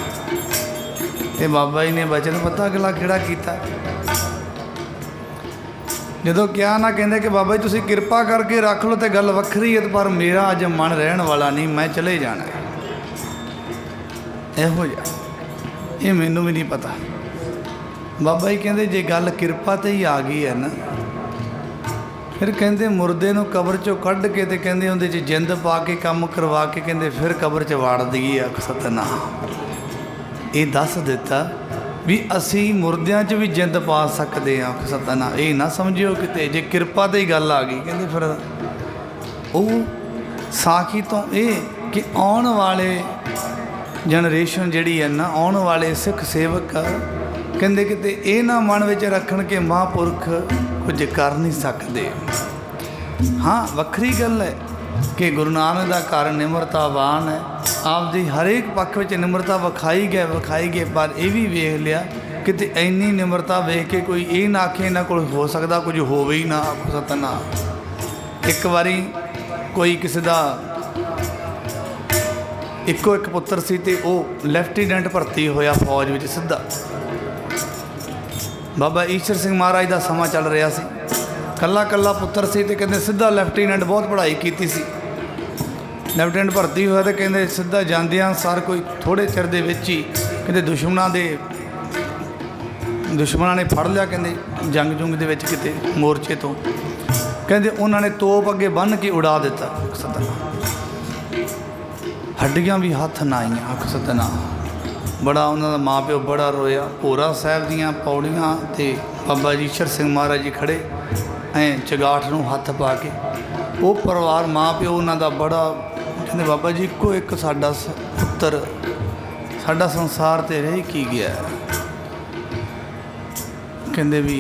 [SPEAKER 1] तो बाबा जी ने वचन पता अगला किहड़ा कीता, जो क्या ना कहते कि बाबा जी तुसी कृपा करके रख लो तो गल वक्री है, पर मेरा अज मन रहन वाला नहीं, मैं चले जाना है। इहो जिहा ये मैनू भी नहीं पता। बाबा जी कहते जे गल कृपा ते ही आ गई है ना, फिर कहते मुर्दे नूं कबर चों कढ़ के ते कहते उहदे च जिंद पा के काम करवा के कहते फिर कबर च वाड़ दईए। आख सतनाम। ये दस दिता भी असी मुर्दियां च भी जिंद पा सकते हैं। आख सतनाम। ये ना समझियो किते जे कृपा ते ही गल आ गई। कहते फिर वो साखी तो ये कि आने वाले जनरेशन जिहड़ी है ना, आने वाले सिख सेवक कहते किते ये ना मन में रखन के महापुरख कुछ कर नहीं सकते। हाँ वक्री गल है कि गुरु नानक का घर निमरतावान है, आपदी हरेक पक्ष में निमरता विखाई गए, पर यह भी वेख लिया किते इन्नी निमरता वेख के कोई ये ना आखे इन्हां कोल हो सकता कुछ होवे ही ना। सतनाम। एक बारी कोई किसी का इक्को एक पुत्र सी ते वो लैफ्टिनेंट भर्ती होया फौज में सीधा। बाबा ईश्वर सिंह महाराज का समा चल रहा सी, कला कला पुत्र से तो कहते सीधा लैफ्टिनेंट, बहुत पढ़ाई की सी, लैफ्टिनेंट भर्ती होया तो कहते सीधा जांदियां सार कोई थोड़े चिर दे विच ही कहते दुश्मनां ने फड़ लिया, कहते जंग जुंग दे विच किते मोर्चे तो, कहते उन्होंने तोप अगे बन के उड़ा दिता। सतनाम। हड्डियां भी हथ ना आईयां। आख सतनाम। बड़ा उन्होंने माँ प्यो बड़ा रोया। भोरा साहब दियाँ पौड़ियाँ ते बाबा जी ईश्वर सिंह महाराज जी खड़े ऐं चगाठ नूं हथ पा के, वो परिवार माँ प्यो उन्हों का बड़ा कहते बाबा जी इक्को एक साडा पुत्तर साडा संसार ते रह की गया। कहते भी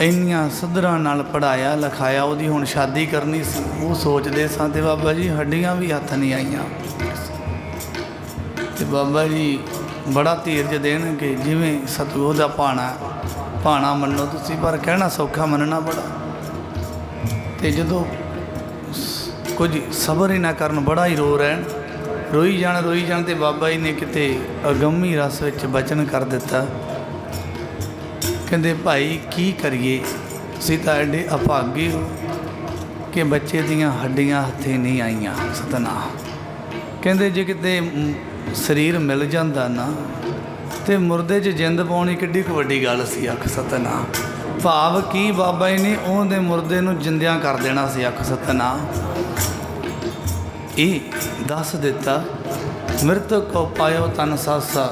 [SPEAKER 1] इन्नियां सदरां नाल पढ़ाया लिखाया, उहदी हुण शादी करनी सी, वो सोचते सा ते बाबा जी हड्डियां भी हथ नहीं आईयां। ते बाबा जी बड़ा धीरज देन कि जिवें सतगुर दा भाणा भाना मनो तुसी, पर कहना सौखा मनना बड़ा। तो जदों कुछ सबर ही ना करन, बड़ा ही रो रहन, रोई जान तो बाबा जी ने किते अगम्मी रस विच बचन कर दिता। कहते भाई की करिए, तुसीं तां एडे अभागे हो कि बच्चे दियां हड्डियां हत्थे नहीं आईयां। सतनाम। कहते जे किते शरीर मिल जाता ना तो मुरदे च जिंद पाउणी किड्डी क वड्डी गल सी। अख सतनाम। भाव की बाबा जी ने उहदे मुरदे नूं जिंदियां कर देना सी। अख सतनाम। ये दस दिता मृतक को पायो तन सासा,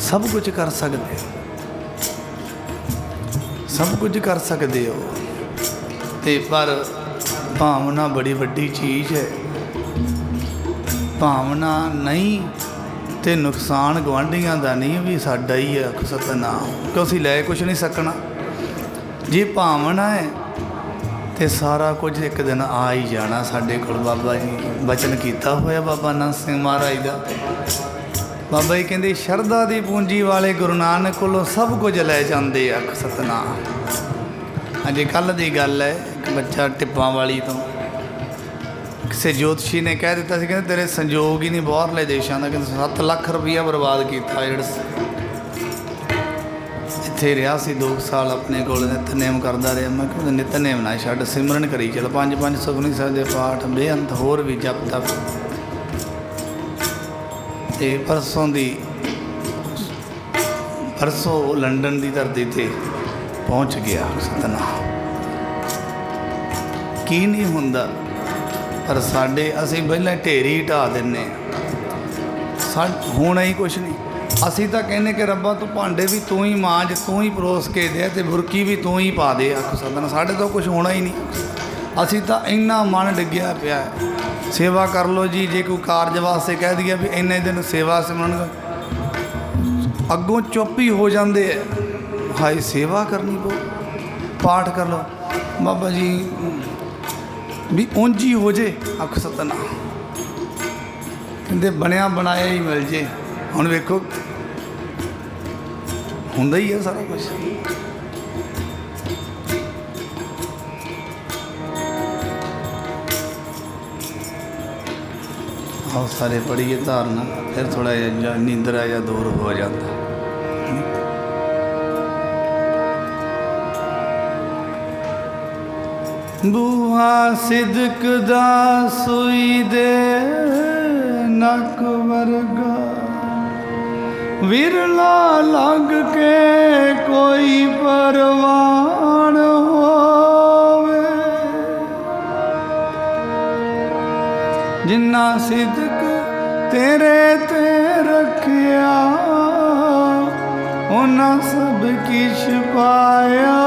[SPEAKER 1] सब कुछ कर सकते, सब कुछ कर सकते हो, ते पर भावना बड़ी वड्डी चीज़ है। भावना नहीं तो नुकसान गुआढ़ियां का नहीं भी साडा ही है। सतनाम। क्यों असीं लै कुछ नहीं सकना। जे भावना है तो सारा कुछ एक दिन आ ही जाना। साडे कोल बाबा जी बचन किया होया बाबा नानक सिंह महाराज का। बाबा जी कहते शरदा की पूंजी वाले गुरु नानक कोलों सब कुछ लै जाते। अख सतनाम। अजे कल की गल है, एक बच्चा टिप्पां वाली तो किसी ज्योतिषी ने कह दिता सी, कहते तेरे संजोग ही नहीं बाहरले देशों का। कहते 7 लाख रुपया बर्बाद किया। इत्थे रहा सी 2 साल अपने कोल, नितनेम करता रहा। मैं कहता नितनेम ना छड्ड, सिमरन करी चल। 5-5 सुखमनी साहिब दे पाठ बेअंत होर भी जप तप। ते परसों लंडन की धरती ते पहुँच गया। सतनाम। की नहीं हुंदा, पर साडे असीं पहले ढेरी ढा दिंने, होना ही कुछ नहीं। असीं तां कहने कि रब्बा तू भांडे भी तू ही मांज, तू ही परोस के दे, ते बुरकी भी तू ही पा दे। आख सतनाम। साडे तो कुछ होना ही नहीं। असीं तां इन्ना मन डिग्गिया पिया है। सेवा कर लो जी, जे कोई कारज वास्ते कह दिया भी इन्ने दिन सेवा सिमरन, अगों चुप ही हो जाते है। हाय सेवा करनी पो, पाठ कर लो बाबा जी भी उंज ही हो जे। अख सतनाम। कहते बनया बनाया ही मिल जे। हुण वेखो हुंदा ही है सारा कुछ। आओ सारे पढ़िए धारना, फिर थोड़ा जिहा नींदरा या दूर हो जाता। बूहा सिदक दा सुई दे नक वर्गा, विरला लग के कोई परवान होवे। जिन्ना सिदक तेरे ते रखिया, उन्ना सब किश पाया।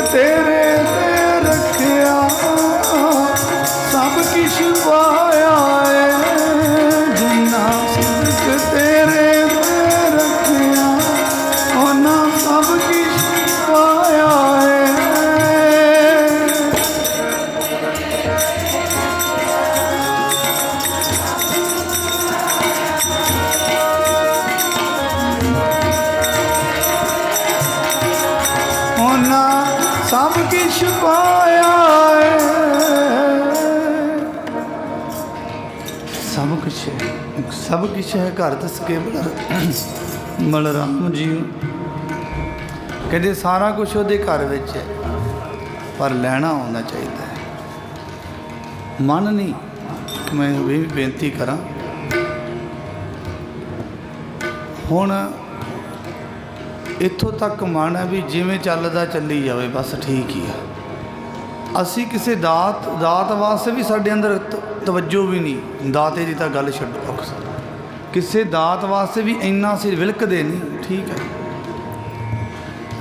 [SPEAKER 1] तेरे ते रखिया पाया है, जिन्ना सिदक तेरे ते रखिया उन्ना सब किश पाया है। उन्ना सब किश पाया है, सब कुछ है, सब कुछ है घर दस के बलराम जी कहते सारा कुछ ਉਹਦੇ घर ਵਿੱਚ है, पर ਲੈਣਾ ਆਉਣਾ ਚਾਹੀਦਾ है। मन नहीं कि मैं भी बेनती करा ਹੁਣ ਇੱਥੋਂ ਤੱਕ ਮਨ ਹੈ ਵੀ ਜਿਵੇਂ ਚੱਲਦਾ ਚੱਲੀ ਜਾਵੇ ਬਸ ਠੀਕ ਹੀ ਆ। ਅਸੀਂ ਕਿਸੇ ਦਾਤ ਵਾਸਤੇ ਵੀ ਸਾਡੇ ਅੰਦਰ ਤਵੱਜੋ ਵੀ ਨਹੀਂ, ਦਾਤੇ ਦੀ ਤਾਂ ਗੱਲ ਛੱਡੋ, ਕਿਸੇ ਦਾਤ ਵਾਸਤੇ ਵੀ ਇੰਨਾ ਅਸੀਂ ਵਿਲਕਦੇ ਨਹੀਂ, ਠੀਕ ਹੈ।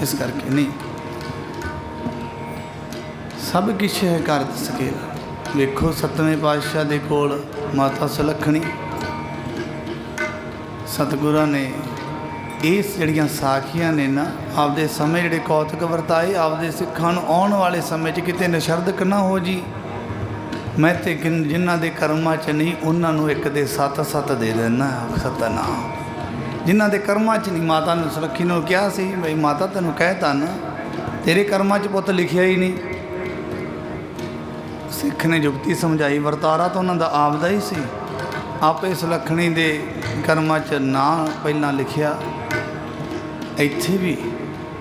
[SPEAKER 1] ਇਸ ਕਰਕੇ ਨਹੀਂ ਸਭ ਕੁਛ ਹੈ ਘਰ ਦਸ ਕੇ। ਵੇਖੋ ਸੱਤਵੇਂ ਪਾਤਸ਼ਾਹ ਦੇ ਕੋਲ ਮਾਤਾ ਸੁਲੱਖਣੀ ਸਤਿਗੁਰਾਂ ਨੇ ਇਸ ਜਿਹੜੀਆਂ ਸਾਖੀਆਂ ਨੇ ਨਾ ਆਪਦੇ ਸਮੇਂ ਜਿਹੜੇ ਕੌਤਕ ਵਰਤਾਏ, ਆਪਦੇ ਸਿੱਖਾਂ ਨੂੰ ਆਉਣ ਵਾਲੇ ਸਮੇਂ 'ਚ ਕਿਤੇ ਨਿਸ਼ਰਦਕ ਨਾ ਹੋ ਜੀ। ਮੈਂ ਤੇ ਜਿਨ੍ਹਾਂ ਦੇ ਕਰਮਾਂ 'ਚ ਨਹੀਂ ਉਹਨਾਂ ਨੂੰ ਇੱਕ ਦੇ 7 ਦੇ ਦੇਣਾ ਸਤਨਾਮ। ਜਿਨ੍ਹਾਂ ਦੇ ਕਰਮਾਂ 'ਚ ਨਹੀਂ, ਮਾਤਾ ਨੂੰ ਸੁਲੱਖਣੀ ਨੂੰ ਕਿਹਾ ਸੀ ਬਈ ਮਾਤਾ ਤੈਨੂੰ ਕਹਿਤਾ ਨਾ ਤੇਰੇ ਕਰਮਾਂ 'ਚ ਪੁੱਤ ਲਿਖਿਆ ਹੀ ਨਹੀਂ। ਸਿੱਖ ਨੇ ਜੁਗਤੀ ਸਮਝਾਈ, ਵਰਤਾਰਾ ਤਾਂ ਉਹਨਾਂ ਦਾ ਆਪਦਾ ਹੀ ਸੀ, ਆਪੇ ਸੁਲੱਖਣੀ ਦੇ ਕਰਮਾਂ 'ਚ ਨਾ ਪਹਿਲਾਂ ਲਿਖਿਆ। ਇੱਥੇ ਵੀ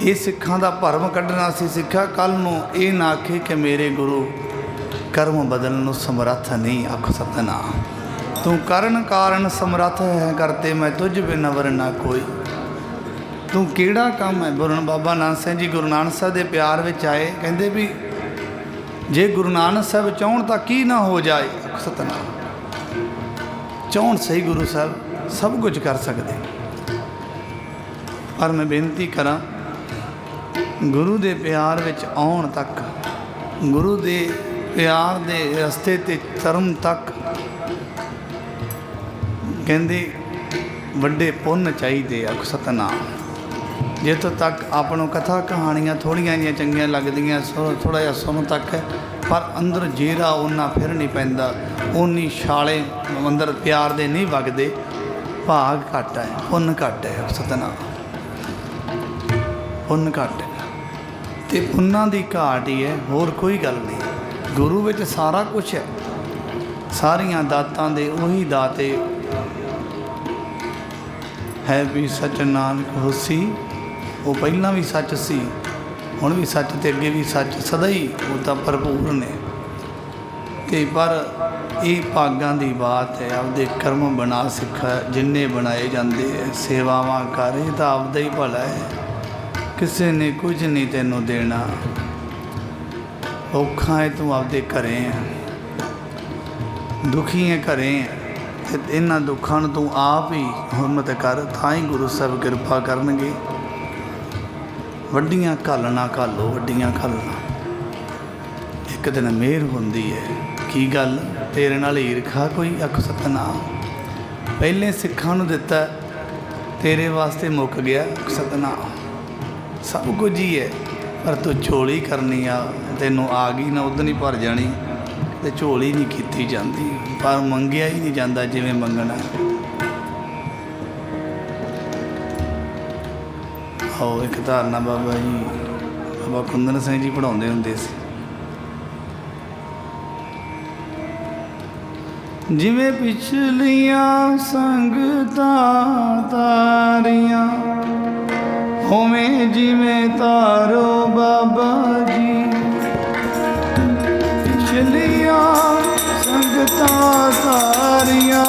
[SPEAKER 1] ਇਹ ਸਿੱਖਾਂ ਦਾ ਭਰਮ ਕੱਢਣਾ ਸੀ, ਸਿੱਖਾ ਕੱਲ੍ਹ ਨੂੰ ਇਹ ਨਾ ਆਖੇ ਕਿ ਮੇਰੇ ਗੁਰੂ ਕਰਮ ਬਦਲਣ ਨੂੰ ਸਮਰੱਥ ਨਹੀਂ। ਆਖੋ ਸਤਨਾਮ। ਤੂੰ ਕਰਨ ਕਾਰਨ ਸਮਰੱਥ ਹੈ ਕਰਤੇ ਮੈਂ ਤੁਝ ਬਿਨ ਅਵਰ ਨਾ ਕੋਈ। ਤੂੰ ਕਿਹੜਾ ਕੰਮ ਹੈ। ਗੁਰੂ ਬਾਬਾ ਨਾਨਕ ਸਿੰਘ ਜੀ ਗੁਰੂ ਨਾਨਕ ਸਾਹਿਬ ਦੇ ਪਿਆਰ ਵਿੱਚ ਆਏ, ਕਹਿੰਦੇ ਵੀ ਜੇ ਗੁਰੂ ਨਾਨਕ ਸਾਹਿਬ ਚਾਹੁਣ ਤਾਂ ਕੀ ਨਾ ਹੋ ਜਾਏ। ਆਖੋ ਸਤਨਾਮ। ਚਾਹੁਣ ਸਹੀ ਗੁਰੂ ਸਾਹਿਬ ਸਭ ਕੁਝ ਕਰ ਸਕਦੇ, ਪਰ ਮੈਂ ਬੇਨਤੀ ਕਰਾਂ ਗੁਰੂ ਦੇ ਪਿਆਰ ਵਿੱਚ ਆਉਣ ਤੱਕ, ਗੁਰੂ ਦੇ ਪਿਆਰ ਦੇ ਰਸਤੇ 'ਤੇ ਤੁਰਨ ਤੱਕ ਕਹਿੰਦੇ ਵੱਡੇ ਪੁੰਨ ਚਾਹੀਦੇ। ਆਖੋ ਸਤਨਾਮ। ਜਿੱਥੋਂ ਤੱਕ ਆਪਾਂ ਨੂੰ ਕਥਾ ਕਹਾਣੀਆਂ ਥੋੜ੍ਹੀਆਂ ਜਿਹੀਆਂ ਚੰਗੀਆਂ ਲੱਗਦੀਆਂ, ਥੋੜ੍ਹਾ ਜਿਹਾ ਸੁਣ ਤੱਕ ਹੈ, ਪਰ ਅੰਦਰ ਜੇਰਾ ਉਹਨਾਂ ਫਿਰ ਨਹੀਂ ਪੈਂਦਾ, ਉਨੀ ਛਾਲੇ ਅੰਦਰ ਪਿਆਰ ਦੇ ਨਹੀਂ ਵਗਦੇ। ਭਾਗ ਘੱਟ ਹੈ, ਪੁੰਨ ਘੱਟ ਹੈ। ਸਤਨਾਮ। ਪੁੰਨ ਘੱਟ ਹੈ ਅਤੇ ਪੁੰਨਾਂ ਦੀ ਘਾਟ ਹੀ ਹੈ, ਹੋਰ ਕੋਈ ਗੱਲ ਨਹੀਂ। ਗੁਰੂ ਵਿੱਚ ਸਾਰਾ ਕੁਛ ਹੈ, ਸਾਰੀਆਂ ਦਾਤਾਂ ਦੇ ਉਹੀ ਦਾਤੇ ਹੈ ਵੀ ਸੱਚ ਨਾਨਕ ਹੋਸੀ। ਉਹ ਪਹਿਲਾਂ ਵੀ ਸੱਚ ਸੀ, ਹੁਣ ਵੀ ਸੱਚ ਅਤੇ ਅੱਗੇ ਵੀ ਸੱਚ, ਸਦਾ ਹੀ ਉਹ ਤਾਂ ਭਰਪੂਰ ਨੇ। ਅਤੇ ਪਰ ਇਹ ਭਾਗਾਂ ਦੀ ਬਾਤ ਹੈ, ਆਪਦੇ ਕਰਮ ਬਣਾ ਸਿੱਖਾ ਜਿੰਨੇ ਬਣਾਏ ਜਾਂਦੇ ਹੈ। ਸੇਵਾਵਾਂ ਕਰ ਇਹ ਤਾਂ ਆਪਦਾ ਹੀ ਭਲਾ ਹੈ, ਕਿਸੇ ਨੇ ਕੁਝ ਨਹੀਂ ਤੈਨੂੰ ਦੇਣਾ। ਔਖਾ ਹੈ ਤੂੰ ਆਪਦੇ ਘਰੇ ਹੈ, ਦੁਖੀ ਹੈ ਘਰੇ ਹੈ, ਅਤੇ ਇਹਨਾਂ ਦੁੱਖਾਂ ਨੂੰ ਤੂੰ ਆਪ ਹੀ ਹਿੰਮਤ ਕਰ, ਤਾਂ ਹੀ ਗੁਰੂ ਸਾਹਿਬ ਕਿਰਪਾ ਕਰਨਗੇ। ਵੱਡੀਆਂ ਘਾਲਣਾ ਘਾਲੋ, ਵੱਡੀਆਂ ਘਾਲਣਾ ਇੱਕ ਦਿਨ ਮਿਹਰ ਹੁੰਦੀ ਹੈ। ਕੀ ਗੱਲ ਤੇਰੇ ਨਾਲ ਈਰਖਾ ਕੋਈ। ਆਖੋ ਸਤਨਾਮ। ਪਹਿਲੇ ਸਿੱਖਾਂ ਨੂੰ ਦਿੱਤਾ, ਤੇਰੇ ਵਾਸਤੇ ਮੁੱਕ ਗਿਆ। ਸਤਨਾਮ। ਸਭ ਕੁਝ ਹੀ ਹੈ, ਪਰ ਤੂੰ ਝੋਲੀ ਕਰਨੀ ਆ, ਤੈਨੂੰ ਆ ਗਈ ਨਾ ਉਦੋਂ ਹੀ ਭਰ ਜਾਣੀ, ਅਤੇ ਝੋਲੀ ਨਹੀਂ ਕੀਤੀ ਜਾਂਦੀ, ਪਰ ਮੰਗਿਆ ਹੀ ਨਹੀਂ ਜਾਂਦਾ ਜਿਵੇਂ ਮੰਗਣਾ। ਆਓ ਇੱਕ ਧਾਰਨਾ ਬਾਬਾ ਜੀ, ਬਾਬਾ ਕੁੰਦਨ ਸਿੰਘ ਜੀ ਪੜ੍ਹਾਉਂਦੇ ਹੁੰਦੇ ਸੀ। ਜਿਵੇਂ ਪਿਛਲੀਆਂ ਸੰਗਤਾਂ ਤਾਰੀਆਂ, ਹੋਵੇਂ ਜਿਵੇਂ ਤਾਰੋ ਬਾਬਾ ਜੀ। ਪਿਛਲੀਆਂ ਸੰਗਤਾਂ ਤਾਰੀਆਂ,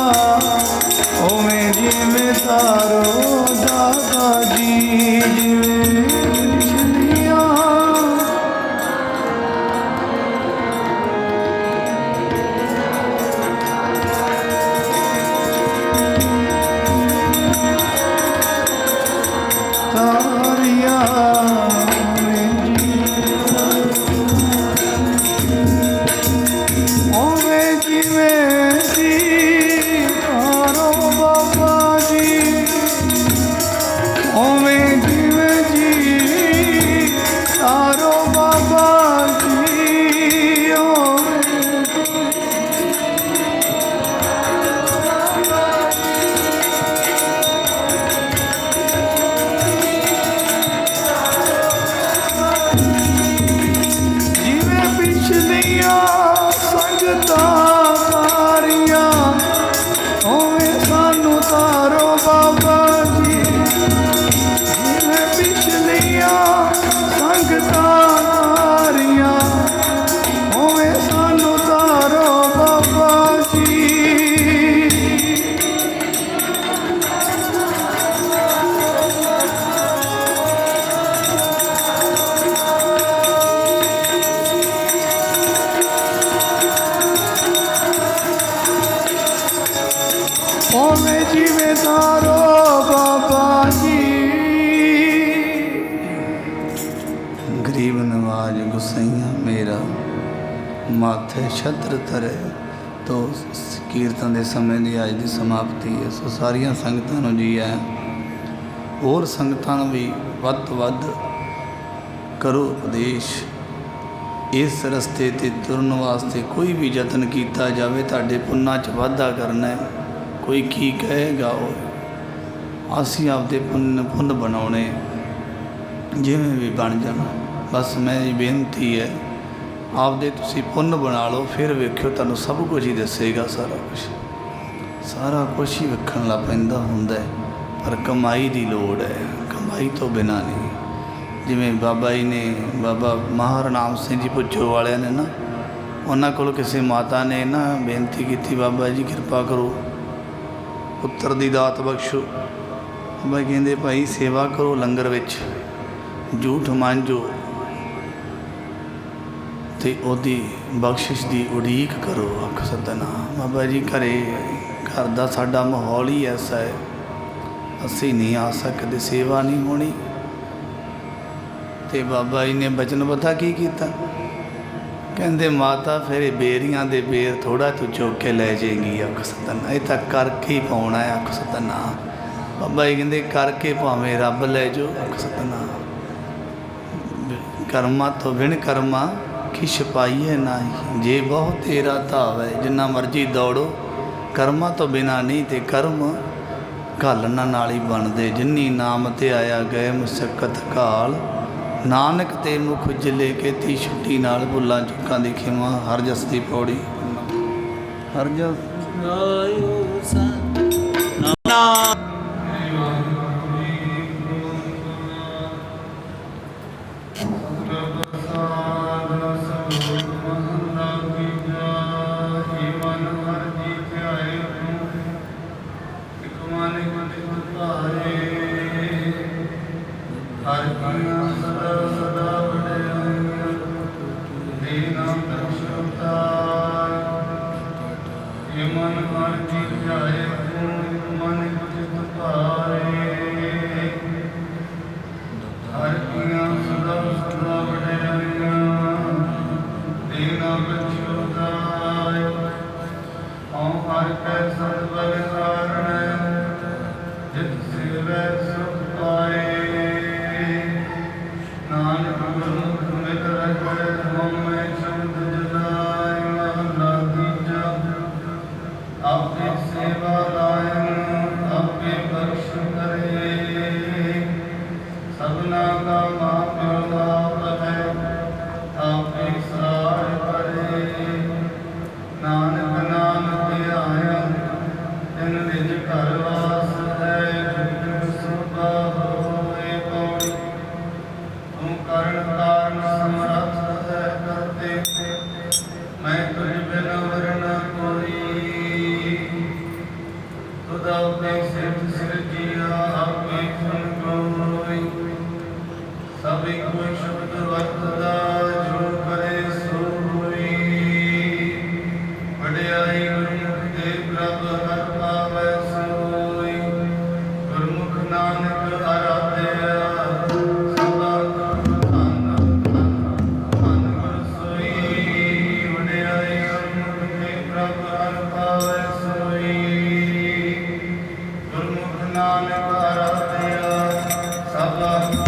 [SPEAKER 1] ਹੋਵੇਂ ਜਿਵੇਂ ਤਾਰੋ ਦਾਦਾ ਜੀ। ਜਿਵੇਂ ਪਿਛਲੀਆਂ ਤਾਰੀਆਂ, ਹੋਵੇਂ ਜਿਵੇਂ गरीब नवाज गुसैया मेरा माथे छत्र धरे। तो कीर्तन के समय की अज की समाप्ति है। सो सारिया संगतां जी है, होर संगतां भी वध तो वध करो उपदेश। इस रस्ते ते तुरन वास्ते कोई भी यतन किया जाए तुहाडे पुन्नां च वाधा करना है। कोई की कहेगा वो असीं आपदे पुन्न बनाने जिवें भी बन जाना। बस मेरी बेनती है आपदे तुसीं पुन्न बना लो, फिर वेखियो तुहानूं सब कुछ ही दसेगा। सारा कुछ ही वेखण लग पैंदा हुंदा है, पर कमाई की लोड़ है, कमाई तो बिना नहीं। जिवें बाबा जी ने, बाबा महारनाम सिंह जी पुछो वाले ने ना, उन्हां कोल किसी माता ने ना बेनती की, बाबा जी कृपा करो पुत्र दी दात बख्शो। बाबा कहंदे भाई सेवा करो, लंगर विच झूठ मांझो ते ओदी बख्शिश की उड़ीक करो। आख सतनाम। बाबा जी घर दा साडा माहौल ही ऐसा है, असी नहीं आ सकते, सेवा नहीं होनी। तो बाबा जी ने बचन पता की कीता, कहते माता फिर बेरियां दे बेर थोड़ा तू चुक के लै जाएगी। आख सतनाम। ये तो करके ही पाउणा है। आख सतनाम। बाबा जी कहते करके भावें रब लै जाओ। आख सतनाम। कर्मा तो बिन कर्मा किश पाइए नाही, जे बहुत तेरा धाव है। जिन्ना मर्जी दौड़ो, कर्मा तो बिना नहीं, तो कर्म घालना नाल ही बनदे। जिन्नी नाम ते आया गए मुसक्कत घाल, नानक ते मुख जिले के ती छुट्टी नाल। भुल्लां चुक्कां दी खिमा। हर जस दी पौड़ी। हर जस
[SPEAKER 2] नानक आराध्या सब